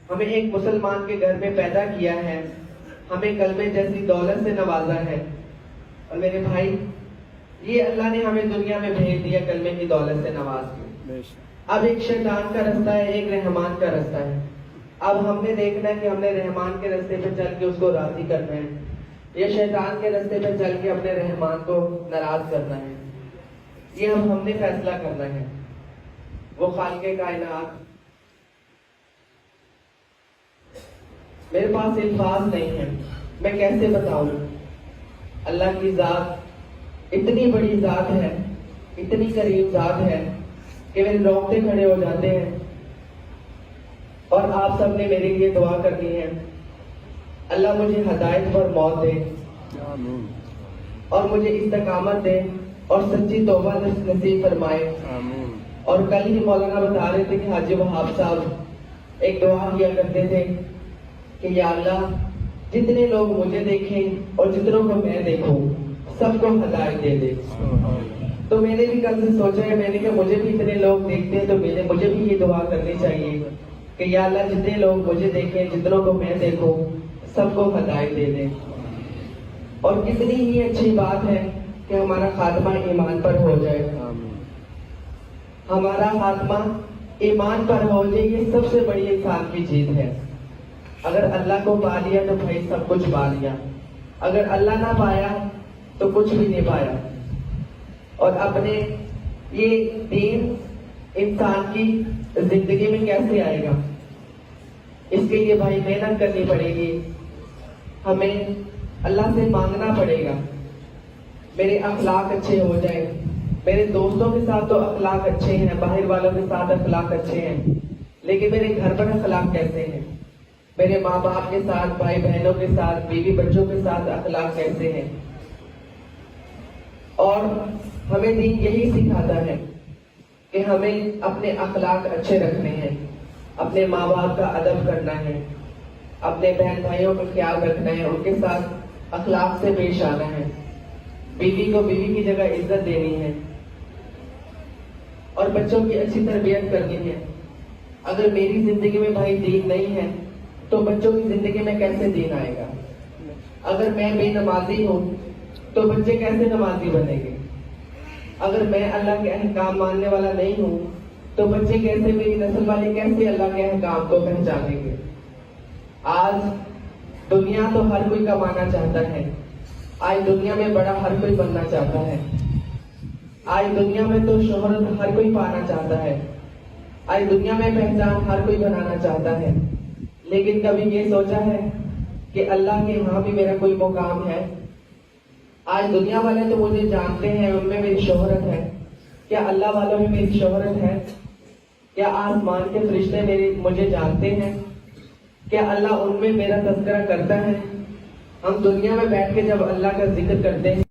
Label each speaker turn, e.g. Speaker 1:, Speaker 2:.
Speaker 1: ہمیں ایک مسلمان کے گھر میں پیدا کیا ہے، ہمیں کلمے جیسی دولت سے نوازا ہے۔ اور میرے بھائی، یہ اللہ نے ہمیں دنیا میں بھیج دیا کلمے کی دولت سے نواز کے۔ اب ایک شیطان کا رستہ ہے، ایک رحمان کا رستہ ہے۔ اب ہم نے دیکھنا ہے کہ ہم نے رحمان کے رستے پہ چل کے اس کو راضی کرنا ہے یا شیطان کے رستے پہ چل کے اپنے رحمان کو ناراض کرنا ہے۔ یہ ہم نے فیصلہ کرنا ہے۔ وہ خالق کائنات، میرے پاس الفاظ نہیں ہیں، میں کیسے بتاؤں؟ اللہ کی ذات اتنی بڑی ذات ہے، اتنی قریب ذات ہے کہ میرے رونگٹے کھڑے ہو جاتے ہیں۔ اور آپ سب نے میرے لیے دعا کرنی ہے، اللہ مجھے ہدایت پر موت دے اور مجھے استقامت دے اور سچی توبہ نصیب فرمائے۔ اور کل ہی مولانا بتا رہے تھے کہ حاجی وہاب صاحب ایک دعا کیا کرتے تھے کہ یا اللہ جتنے لوگ مجھے دیکھیں اور جتنوں کو میں دیکھوں سب کو ہدایت دے دے۔ تو میں نے بھی کل سے سوچا ہے، میں نے کہا مجھے بھی اتنے لوگ دیکھتے ہیں تو مجھے بھی یہ دعا کرنی چاہیے کہ یا اللہ جتنے لوگ مجھے دیکھیں جتنوں کو میں دیکھوں سب کو ہدایت دے دے۔ اور کتنی ہی اچھی بات ہے کہ ہمارا خاتمہ ایمان پر ہو جائے، ہمارا خاتمہ ایمان پر ہو جائے، یہ سب سے بڑی انسان کی چیز ہے۔ اگر اللہ کو پا لیا تو بھائی سب کچھ پا لیا، اگر اللہ نہ پایا تو کچھ بھی نہیں پایا۔ اور اپنے یہ دین انسان کی زندگی میں کیسے آئے گا؟ اس کے لیے بھائی محنت کرنی پڑے گی، ہمیں اللہ سے مانگنا پڑے گا میرے اخلاق اچھے ہو جائیں۔ میرے دوستوں کے ساتھ تو اخلاق اچھے ہیں، باہر والوں کے ساتھ اخلاق اچھے ہیں، لیکن میرے گھر پر اخلاق کیسے ہیں؟ میرے ماں باپ کے ساتھ، بھائی بہنوں کے ساتھ، بیوی بچوں کے ساتھ اخلاق کیسے ہیں؟ اور ہمیں دین یہی سکھاتا ہے کہ ہمیں اپنے اخلاق اچھے رکھنے ہیں، اپنے ماں باپ کا ادب کرنا ہے، اپنے بہن بھائیوں کا خیال رکھنا ہے، ان کے ساتھ اخلاق سے پیش آنا ہے، بیوی کو بیوی کی جگہ عزت دینی ہے اور بچوں کی اچھی تربیت کرنی ہے۔ اگر میری زندگی میں بھائی دین نہیں ہے تو بچوں کی زندگی میں کیسے دین آئے گا؟ اگر میں بے نمازی ہوں تو بچے کیسے نمازی بنیں گے؟ اگر میں اللہ کے احکام ماننے والا نہیں ہوں تو بچے کیسے، میری نسل والے کیسے اللہ کے احکام کو پہچانیں گے؟ آج دنیا تو ہر کوئی کمانا چاہتا ہے، آج دنیا میں بڑا ہر کوئی بننا چاہتا ہے، آج دنیا میں تو شہرت ہر کوئی پانا چاہتا ہے، آج دنیا میں پہچان ہر کوئی بنانا چاہتا ہے، لیکن کبھی یہ سوچا ہے کہ اللہ کے ہاں بھی میرا کوئی مقام ہے؟ آج دنیا والے تو مجھے جانتے ہیں، ان میں میری شہرت ہے، کیا اللہ والوں میں میری شہرت ہے؟ کیا آسمان کے فرشتے مجھے جانتے ہیں؟ کیا اللہ ان میں میرا تذکرہ کرتا ہے؟ ہم دنیا میں بیٹھ کے جب اللہ کا ذکر کرتے ہیں